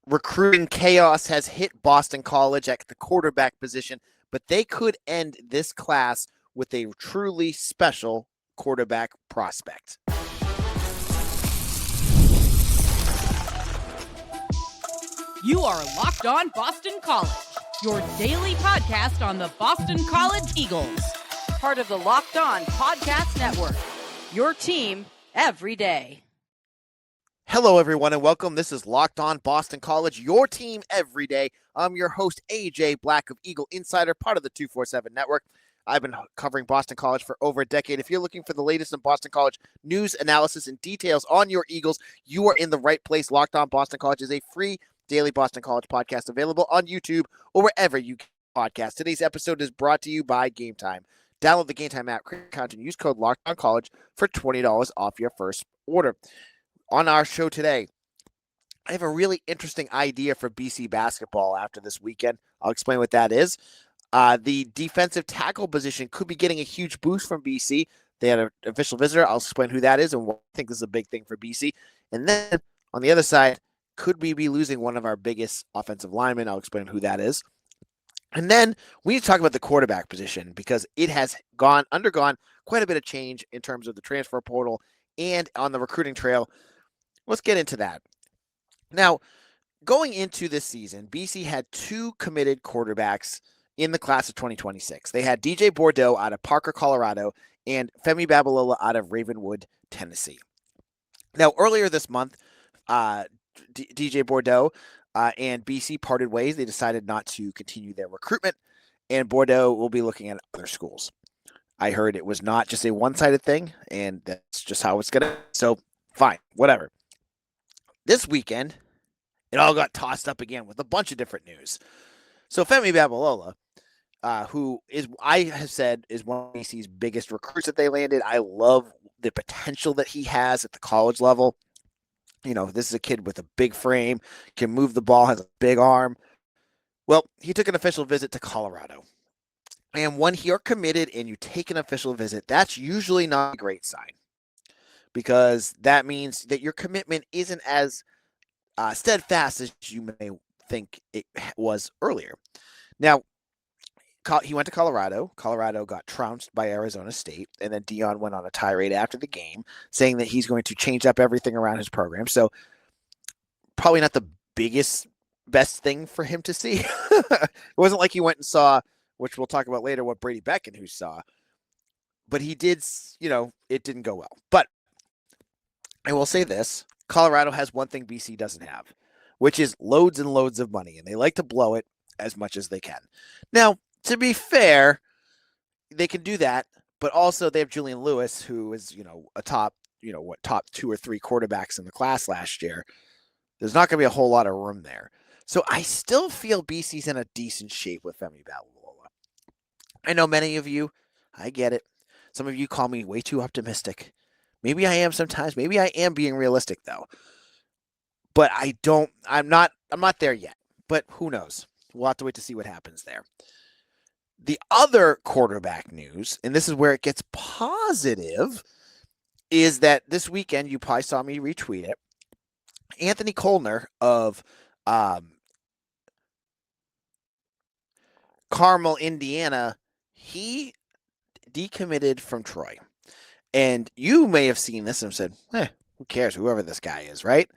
Recruiting chaos has hit Boston College at the quarterback position, but they could end this class with a truly special quarterback prospect. You are Locked On Boston College, your daily podcast on the Boston College Eagles. Part of the Locked On Podcast Network, your team every day. Hello, everyone, and welcome. This is Locked On Boston College, your team every day. I'm your host, AJ Black of Eagle Insider, part of the 247 Network. I've been covering Boston College for over a decade. If you're looking for the latest in Boston College news, analysis, and details on your Eagles, you are in the right place. Locked On Boston College is a free daily Boston College podcast available on YouTube or wherever you get podcasts. Today's episode is brought to you by Game Time. Download the Game Time app, create an account, and use code LOCKEDONCollege for $20 off your first order. On our show today, I have a really interesting idea for BC basketball after this weekend. I'll explain what that is. The defensive tackle position could be getting a huge boost from BC. They had an official visitor. I'll explain who that is and why I think this is a big thing for BC. And then on the other side, could we be losing one of our biggest offensive linemen? I'll explain who that is. And then we need to talk about the quarterback position because it has undergone quite a bit of change in terms of the transfer portal and on the recruiting trail. Let's get into that. Now, going into this season, BC had two committed quarterbacks in the class of 2026. They had DJ Bordeaux out of Parker, Colorado, and Femi Babalola out of Ravenwood, Tennessee. Now, earlier this month, DJ Bordeaux and BC parted ways. They decided not to continue their recruitment, and Bordeaux will be looking at other schools. I heard it was not just a one-sided thing, and that's just how it's going to be. So, fine, whatever. This weekend, it all got tossed up again with a bunch of different news. So Femi Babalola, who is, I have said, is one of BC's biggest recruits that they landed. I love the potential that he has at the college level. You know, this is a kid with a big frame, can move the ball, has a big arm. Well, he took an official visit to Colorado. And when you're committed and you take an official visit, that's usually not a great sign, because that means that your commitment isn't as steadfast as you may think it was earlier. Now, he went to Colorado. Colorado got trounced by Arizona State, and then Dion went on a tirade after the game saying that he's going to change up everything around his program. So probably not the best thing for him to see. It wasn't like he went and saw, which we'll talk about later, what Brady Bekkenhuis saw. But he did, it didn't go well. But I will say this, Colorado has one thing BC doesn't have, which is loads and loads of money, and they like to blow it as much as they can. Now, to be fair, they can do that, but also they have Julian Lewis, who is, a top 2 or 3 quarterbacks in the class last year. There's not going to be a whole lot of room there. So I still feel BC's in a decent shape with Femi Babalola. I know many of you, I get it. Some of you call me way too optimistic. Maybe I am sometimes. Maybe I am being realistic, though. But I'm not there yet. But who knows? We'll have to wait to see what happens there. The other quarterback news, and this is where it gets positive, is that this weekend, you probably saw me retweet it, Anthony Coellner of Carmel, Indiana, he decommitted from Troy. And you may have seen this and said, who cares, whoever this guy is, right?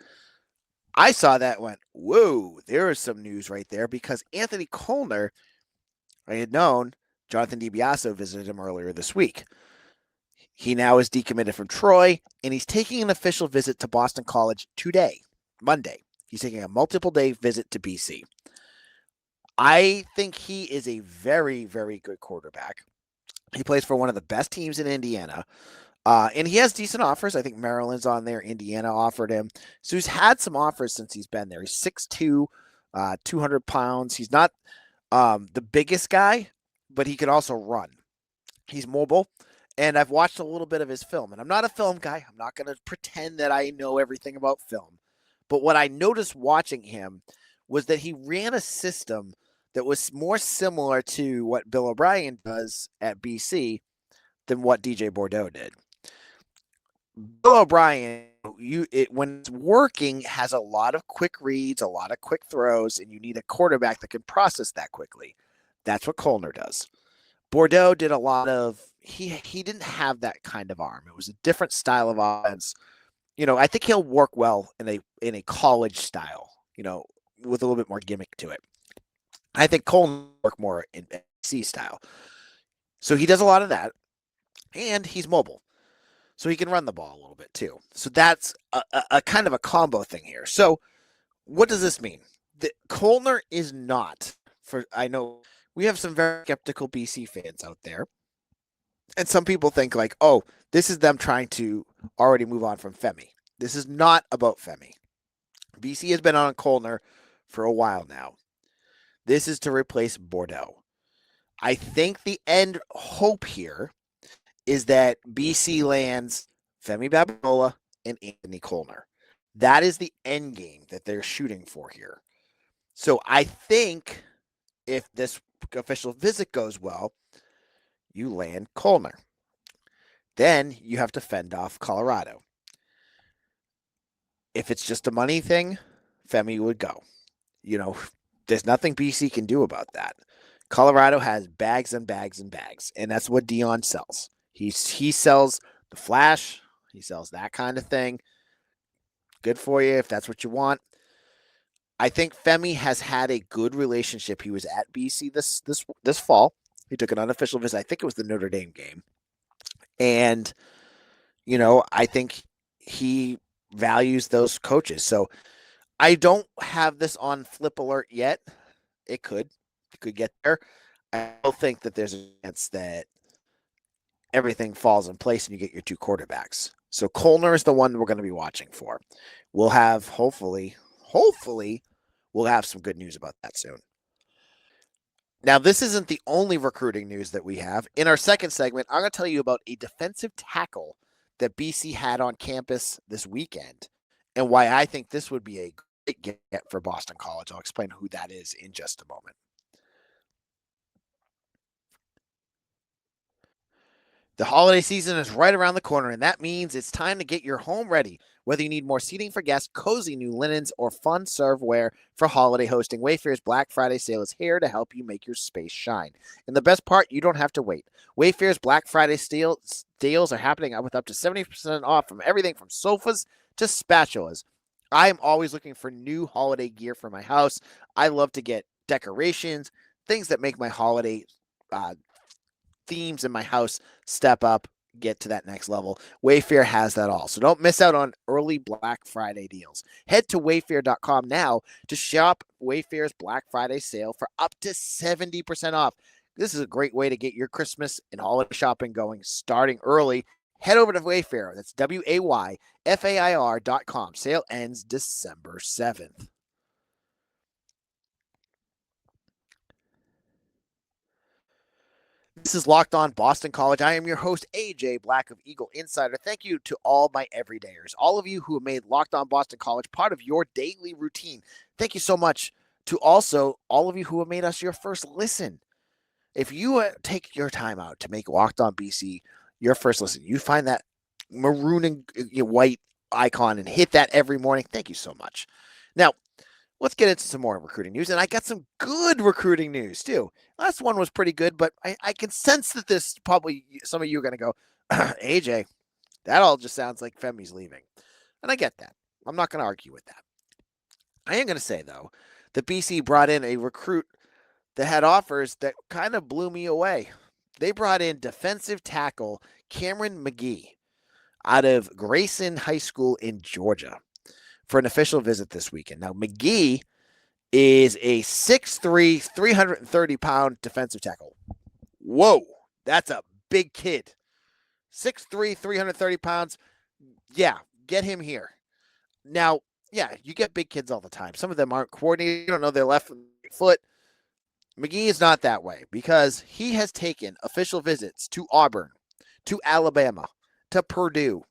I saw that and went, whoa, there is some news right there, because Anthony Coellner, I had known Jonathan DiBiase visited him earlier this week. He now is decommitted from Troy, and he's taking an official visit to Boston College today, Monday. He's taking a multiple-day visit to BC. I think he is a very, very good quarterback. He plays for one of the best teams in Indiana. And he has decent offers. I think Maryland's on there. Indiana offered him. So he's had some offers since he's been there. He's 6'2", 200 pounds. He's not the biggest guy, but he can also run. He's mobile. And I've watched a little bit of his film. And I'm not a film guy. I'm not going to pretend that I know everything about film. But what I noticed watching him was that he ran a system that was more similar to what Bill O'Brien does at BC than what DJ Bordeaux did. Bill O'Brien, when it's working, has a lot of quick reads, a lot of quick throws, and you need a quarterback that can process that quickly. That's what Coellner does. Bordeaux did a lot of he didn't have that kind of arm. It was a different style of offense. I think he'll work well in a college style, with a little bit more gimmick to it. I think Coellner work more in C style. So he does a lot of that, and he's mobile. So he can run the ball a little bit too. So that's a kind of a combo thing here. So what does this mean? Coellner is not I know we have some very skeptical BC fans out there. And some people think like, oh, this is them trying to already move on from Femi. This is not about Femi. BC has been on Coellner for a while now. This is to replace Bordeaux. I think the end hope here is that BC lands Femi Babalola and Anthony Coellner. That is the end game that they're shooting for here. So I think if this official visit goes well, you land Coellner. Then you have to fend off Colorado. If it's just a money thing, Femi would go. There's nothing BC can do about that. Colorado has bags and bags and bags, and that's what Dion sells. He sells the flash. He sells that kind of thing. Good for you if that's what you want. I think Femi has had a good relationship. He was at BC this fall. He took an unofficial visit. I think it was the Notre Dame game. And, I think he values those coaches. So I don't have this on flip alert yet. It could get there. I don't think that there's a chance that everything falls in place and you get your two quarterbacks. So Coellner is the one we're going to be watching for. We'll have, hopefully, we'll have some good news about that soon. Now, this isn't the only recruiting news that we have. In our second segment, I'm going to tell you about a defensive tackle that BC had on campus this weekend and why I think this would be a great get for Boston College. I'll explain who that is in just a moment. The holiday season is right around the corner, and that means it's time to get your home ready. Whether you need more seating for guests, cozy new linens, or fun serveware for holiday hosting, Wayfair's Black Friday sale is here to help you make your space shine. And the best part, you don't have to wait. Wayfair's Black Friday deals are happening with up to 70% off from everything from sofas to spatulas. I am always looking for new holiday gear for my house. I love to get decorations, things that make my holiday themes in my house step up, get to that next level. Wayfair has that all. So don't miss out on early Black Friday deals. Head to wayfair.com now to shop Wayfair's Black Friday sale for up to 70% off. This is a great way to get your Christmas and holiday shopping going starting early. Head over to Wayfair. That's WAYFAIR.com. Sale ends December 7th. This is Locked On Boston College. I am your host, AJ Black of Eagle Insider. Thank you to all my everydayers, all of you who have made Locked On Boston College part of your daily routine. Thank you so much to also all of you who have made us your first listen. If you take your time out to make Locked On BC your first listen, you find that maroon and white icon and hit that every morning. Thank you so much. Now, let's get into some more recruiting news. And I got some good recruiting news, too. Last one was pretty good, but I can sense that this probably some of you are going to go, AJ, that all just sounds like Femi's leaving. And I get that. I'm not going to argue with that. I am going to say, though, that BC brought in a recruit that had offers that kind of blew me away. They brought in defensive tackle Cameron McGee out of Grayson High School in Georgia for an official visit this weekend. Now, McGee is a 6'3", 330-pound defensive tackle. Whoa, that's a big kid. 6'3", 330 pounds. Yeah, get him here. Now, yeah, you get big kids all the time. Some of them aren't coordinated. You don't know their left foot. McGee is not that way because he has taken official visits to Auburn, to Alabama, to Purdue.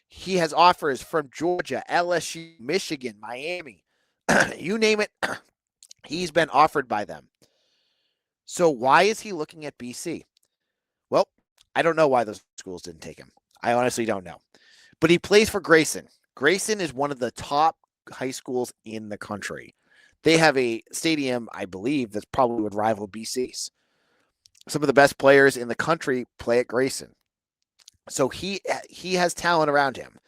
He has offers from Georgia, LSU, Michigan, Miami. You name it, he's been offered by them. So why is he looking at BC? Well, I don't know why those schools didn't take him. I honestly don't know. But he plays for Grayson. Grayson is one of the top high schools in the country. They have a stadium, I believe, that probably would rival BC's. Some of the best players in the country play at Grayson. So he has talent around him.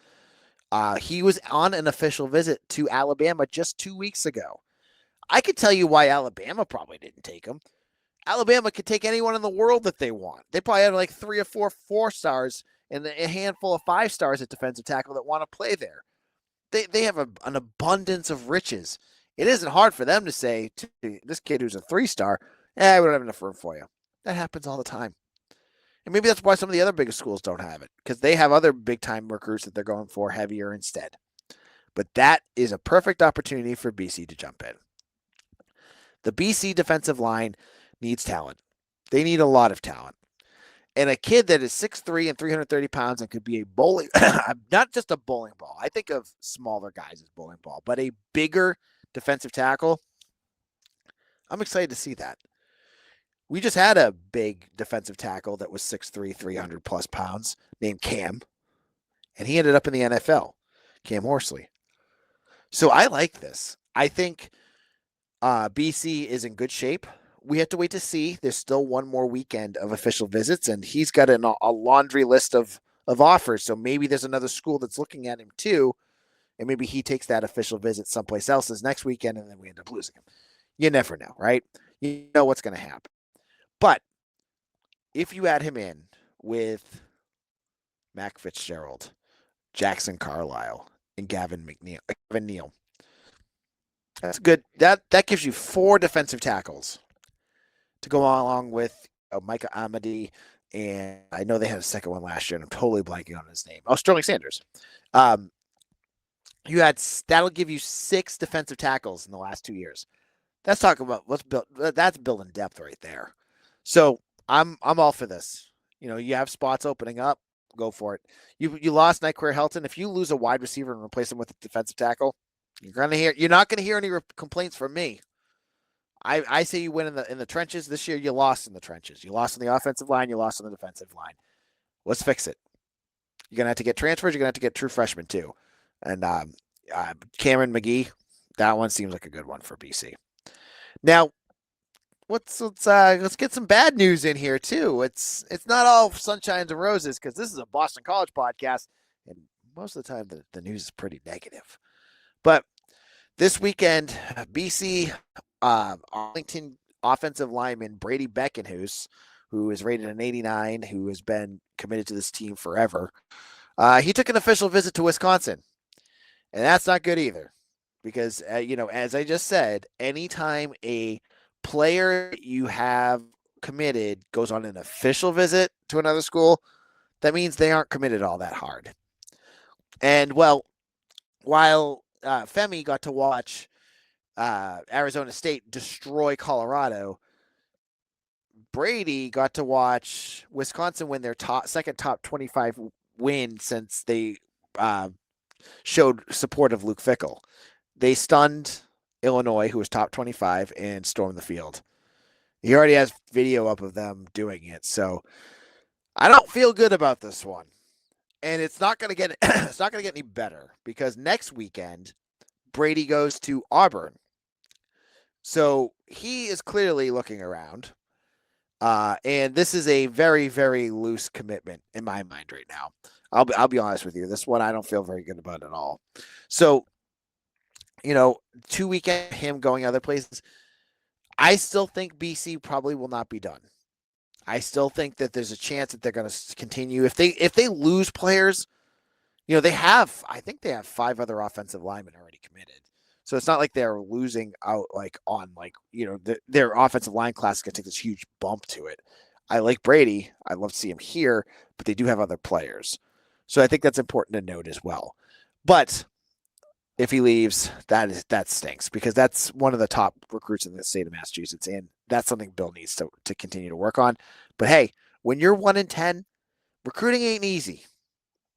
He was on an official visit to Alabama just 2 weeks ago. I could tell you why Alabama probably didn't take him. Alabama could take anyone in the world that they want. They probably have like 3 or 4 stars and a handful of 5 stars at defensive tackle that want to play there. They have an abundance of riches. It isn't hard for them to say to this kid who's a 3-star, we don't have enough room for you. That happens all the time. And maybe that's why some of the other big schools don't have it, because they have other big-time recruits that they're going for heavier instead. But that is a perfect opportunity for BC to jump in. The BC defensive line needs talent. They need a lot of talent. And a kid that is 6'3" and 330 pounds and could be a bowling, not just a bowling ball. I think of smaller guys as bowling ball, but a bigger defensive tackle. I'm excited to see that. We just had a big defensive tackle that was 6'3", 300 plus pounds named Cam, and he ended up in the NFL, Cam Horsley. So I like this. I think BC is in good shape. We have to wait to see. There's still one more weekend of official visits, and he's got a laundry list of offers. So maybe there's another school that's looking at him too, and maybe he takes that official visit someplace else this next weekend, and then we end up losing him. You never know, right? You know what's going to happen. But if you add him in with Mac Fitzgerald, Jackson Carlisle, and Gavin Neal, that's good. That gives you 4 defensive tackles to go along with Micah Amadi, and I know they had a second one last year, and I'm totally blanking on his name. Sterling Sanders. That'll give you 6 defensive tackles in the last 2 years. That's that's building depth right there. So I'm all for this. You have spots opening up, go for it. You lost Nyquire Helton. If you lose a wide receiver and replace him with a defensive tackle, you're not gonna hear any complaints from me. I say you win in the trenches. This year you lost in the trenches. You lost on the offensive line, you lost on the defensive line. Let's fix it. You're gonna have to get transfers, you're gonna have to get true freshmen too. And Cameron McGee, that one seems like a good one for BC. Now, let's get some bad news in here too. It's not all sunshine and roses, because this is a Boston College podcast, and most of the time the news is pretty negative. But this weekend, BC Arlington offensive lineman Brady Bekkenhuis, who is rated an 89, who has been committed to this team forever, he took an official visit to Wisconsin, and that's not good either, because as I just said, anytime a player you have committed goes on an official visit to another school, that means they aren't committed all that hard. And while Femi got to watch Arizona State destroy Colorado, Brady got to watch Wisconsin win their second top 25 win since they showed support of Luke Fickell. They stunned Illinois, who was top 25, and stormed the field. He already has video up of them doing it, so I don't feel good about this one. And it's not going to get any better, because next weekend Brady goes to Auburn. So he is clearly looking around. And this is a very, very loose commitment in my mind right now. I'll be honest with you. This one I don't feel very good about at all. So, 2 weekends, him going other places, I still think BC probably will not be done. I still think that there's a chance that they're going to continue. If they lose players, I think they have 5 other offensive linemen already committed. So it's not like they're losing out their offensive line class can take this huge bump to it. I like Brady. I'd love to see him here, but they do have other players. So I think that's important to note as well. But if he leaves, that stinks, because that's one of the top recruits in the state of Massachusetts, and that's something Bill needs to continue to work on. But hey, when you're 1-10, recruiting ain't easy.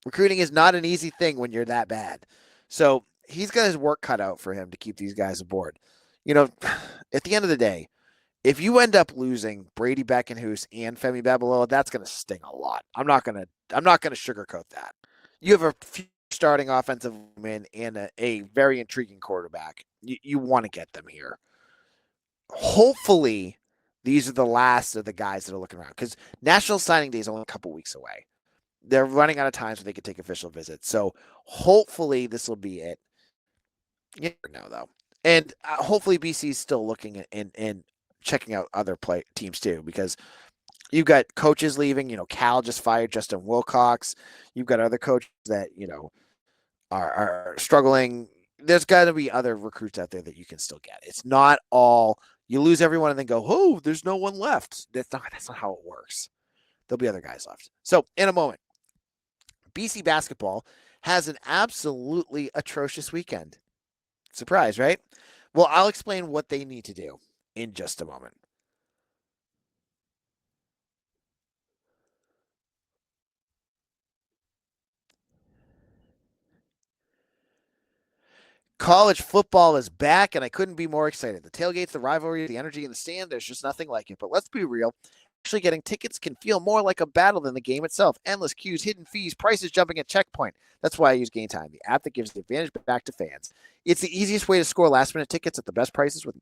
Recruiting is not an easy thing when you're that bad. So he's got his work cut out for him to keep these guys aboard. At the end of the day, if you end up losing Brady Bekkenhuis and Femi Babalola, that's going to sting a lot. I'm not going to sugarcoat that. you have a few starting offensive men and a very intriguing quarterback. You want to get them here. Hopefully, these are the last of the guys that are looking around because National Signing Day is only a couple weeks away. They're running out of times when they could take official visits. So hopefully this will be it. You never know, though. And hopefully BC is still looking and checking out other teams too, because you've got coaches leaving. Cal just fired Justin Wilcox. You've got other coaches that are struggling. There's got to be other recruits out there that you can still get. It's not all you lose everyone and then go, oh, there's no one left. That's not how it works. There'll be other guys left. So in a moment, BC basketball has an absolutely atrocious weekend. Surprise, right? Well, I'll explain what they need to do in just a moment. College football is back, and I couldn't be more excited. The tailgates, the rivalry, the energy in the stand, there's just nothing like it. But let's be real. Actually getting tickets can feel more like a battle than the game itself. Endless queues, hidden fees, prices jumping at checkpoint. That's why I use Game Time, the app that gives the advantage back to fans. It's the easiest way to score last-minute tickets at the best prices with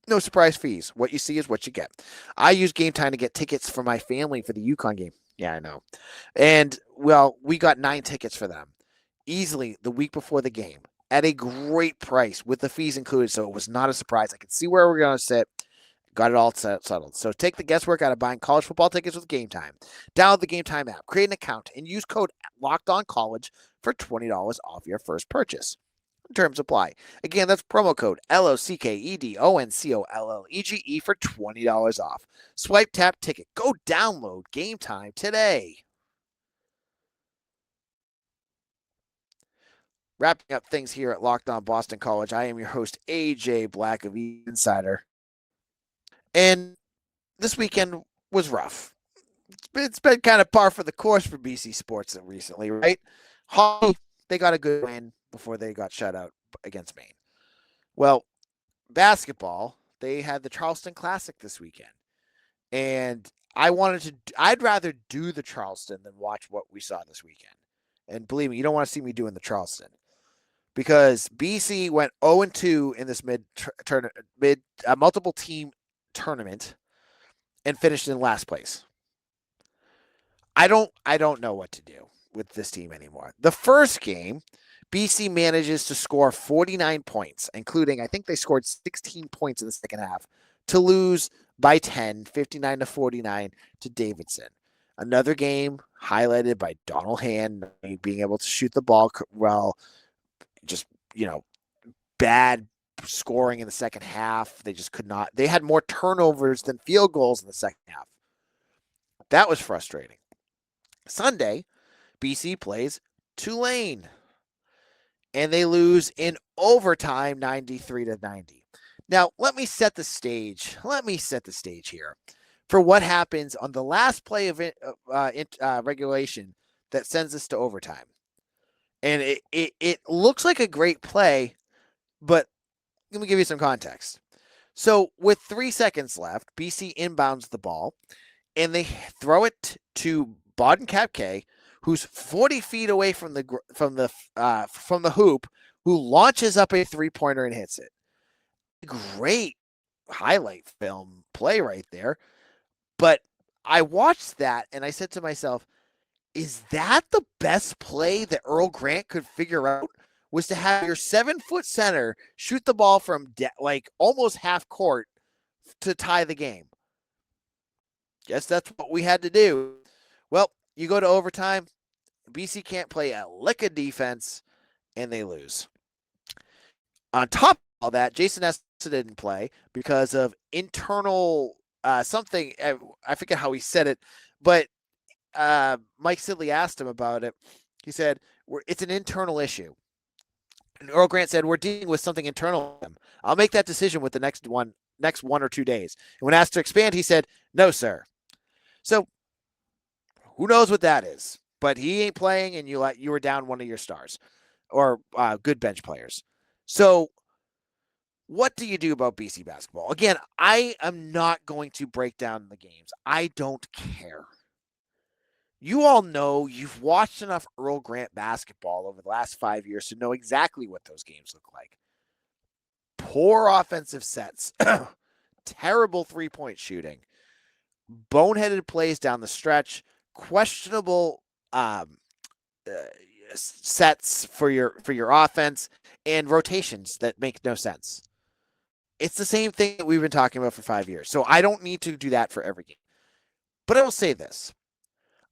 no surprise fees. What you see is what you get. I use Game Time to get tickets for my family for the UConn game. Yeah, I know. And, well, we got 9 tickets for them easily the week before the game at a great price with the fees included. So it was not a surprise. I could see where we're going to sit. Got it all settled. So take the guesswork out of buying college football tickets with Game Time. Download the Game Time app, create an account, and use code LOCKEDONCollege for $20 off your first purchase. Terms apply. Again, that's promo code LOCKEDONCOLLEGE for $20 off. Swipe, tap, ticket. Go download Game Time today. Wrapping up things here at Locked On Boston College, I am your host, AJ Black of Insider. And this weekend was rough. It's been kind of par for the course for BC sports recently, right? Hockey, they got a good win before they got shut out against Maine. Well, basketball, they had the Charleston Classic this weekend. And I'd rather do the Charleston than watch what we saw this weekend. And believe me, you don't want to see me doing the Charleston. Because BC went 0-2 in this multiple team tournament and finished in last place. I don't know what to do with this team anymore. The first game, BC manages to score 49 points, including I think they scored 16 points in the second half to lose by 10, 59-49 to Davidson. Another game highlighted by Donald Hand being able to shoot the ball well. Just, bad scoring in the second half. They just could not. They had more turnovers than field goals in the second half. That was frustrating. Sunday, BC plays Tulane, and they lose in overtime 93-90. Now, let me set the stage. Here for what happens on the last play of regulation that sends us to overtime. And it looks like a great play, but let me give you some context. So with 3 seconds left, BC inbounds the ball, and they throw it to Bodden Kapke, who's 40 feet away from the hoop, who launches up a 3-pointer and hits it. Great highlight film play right there. But I watched that, and I said to myself, is that the best play that Earl Grant could figure out? Was to have your 7-foot center shoot the ball from almost half court to tie the game. Guess that's what we had to do. Well, you go to overtime. BC can't play a lick of defense, and they lose. On top of all that, Jason Essa didn't play because of internal something. I forget how he said it, but Mike Sidley asked him about it. He said, it's an internal issue. And Earl Grant said, we're dealing with something internal. I'll make that decision with the next 1 or 2 days. And when asked to expand, he said, no, sir. So who knows what that is? But he ain't playing, and you were down one of your stars or good bench players. So what do you do about BC basketball? Again, I am not going to break down the games. I don't care. You all know, you've watched enough Earl Grant basketball over the last 5 years to know exactly what those games look like. Poor offensive sets, terrible three-point shooting, boneheaded plays down the stretch, questionable uh, sets for your offense, and rotations that make no sense. It's the same thing that we've been talking about for 5 years. So I don't need to do that for every game. But I will say this.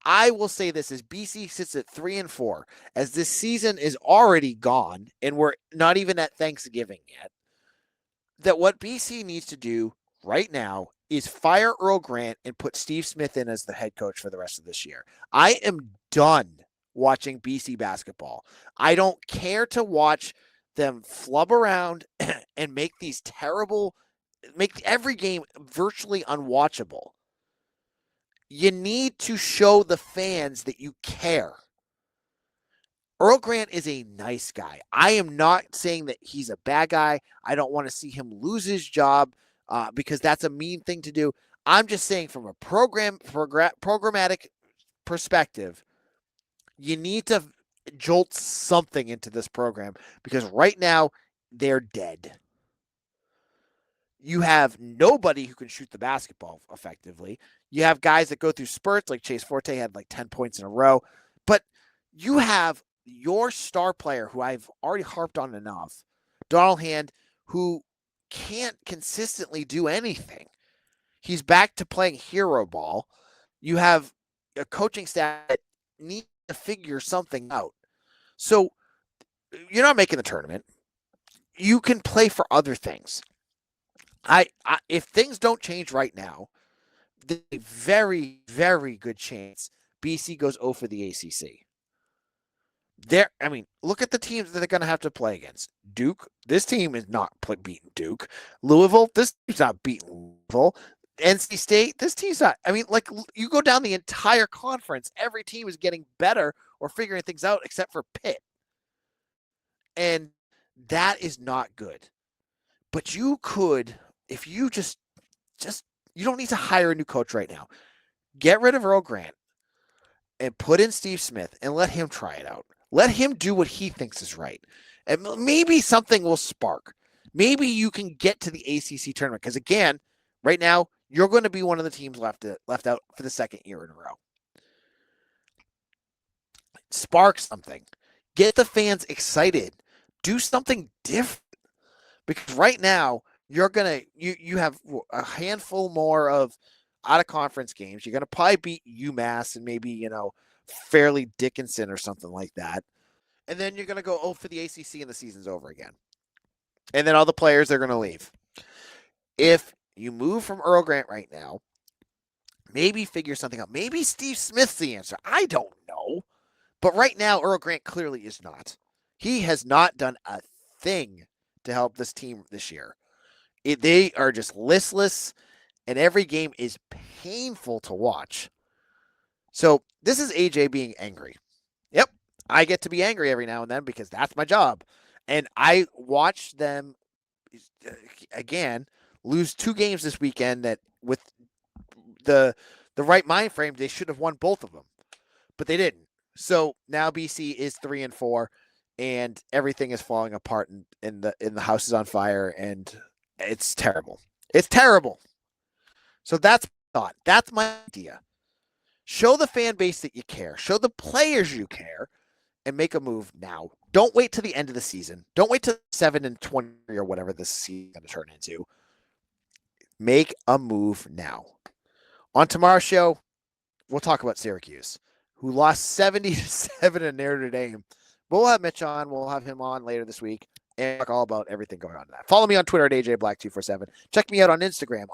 As BC sits at 3-4, as this season is already gone and we're not even at Thanksgiving yet, that what BC needs to do right now is fire Earl Grant and put Steve Smith in as the head coach for the rest of this year. I am done watching BC basketball. I don't care to watch them flub around and make every game virtually unwatchable. You need to show the fans that you care. Earl Grant is a nice guy. I am not saying that he's a bad guy. I don't want to see him lose his job because that's a mean thing to do. I'm just saying from a programmatic perspective, you need to jolt something into this program because right now they're dead. You have nobody who can shoot the basketball effectively. You have guys that go through spurts, like Chase Forte had like 10 points in a row. But you have your star player, who I've already harped on enough, Donald Hand, who can't consistently do anything. He's back to playing hero ball. You have a coaching staff that needs to figure something out. So you're not making the tournament. You can play for other things. If things don't change right now, there's a very, very good chance BC goes 0 for the ACC. Look at the teams that they're going to have to play against. Duke, this team is not beating Duke. Louisville, this team's not beating Louisville. NC State, this team's not. You go down the entire conference, every team is getting better or figuring things out except for Pitt. And that is not good. But you could, if you just you don't need to hire a new coach right now. Get rid of Earl Grant and put in Steve Smith and let him try it out. Let him do what he thinks is right. And maybe something will spark. Maybe you can get to the ACC tournament. Because again, right now, you're going to be one of the teams left out for the second year in a row. Spark something. Get the fans excited. Do something different. Because right now, you have a handful more of out of conference games. You're going to probably beat UMass and maybe, Fairleigh Dickinson or something like that. And then you're going to go 0 for the ACC and the season's over again. And then all the players are going to leave. If you move from Earl Grant right now, maybe figure something out. Maybe Steve Smith's the answer. I don't know. But right now, Earl Grant clearly is not. He has not done a thing to help this team this year. They are just listless, and every game is painful to watch. So this is AJ being angry. Yep, I get to be angry every now and then because that's my job. And I watched them, again, lose 2 games this weekend that with the right mind frame, they should have won both of them. But they didn't. So now BC is 3-4, and everything is falling apart, and the house is on fire, and it's terrible. It's terrible. So that's my thought. That's my idea. Show the fan base that you care. Show the players you care, and make a move now. Don't wait till the end of the season. Don't wait till 7-20 or whatever this season is going to turn into. Make a move now. On tomorrow's show, we'll talk about Syracuse, who lost 70-7 in Notre Dame. We'll have Mitch on. We'll have him on later this week and talk all about everything going on in that. Follow me on Twitter at AJBlack247. Check me out on Instagram,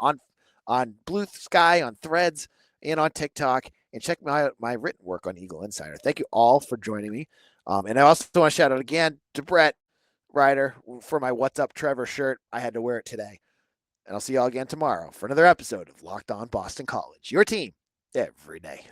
on Blue Sky, on Threads, and on TikTok. And check my written work on Eagle Insider. Thank you all for joining me. And I also want to shout out again to Brett Ryder for my What's Up Trevor shirt. I had to wear it today. And I'll see you all again tomorrow for another episode of Locked On Boston College, your team every day.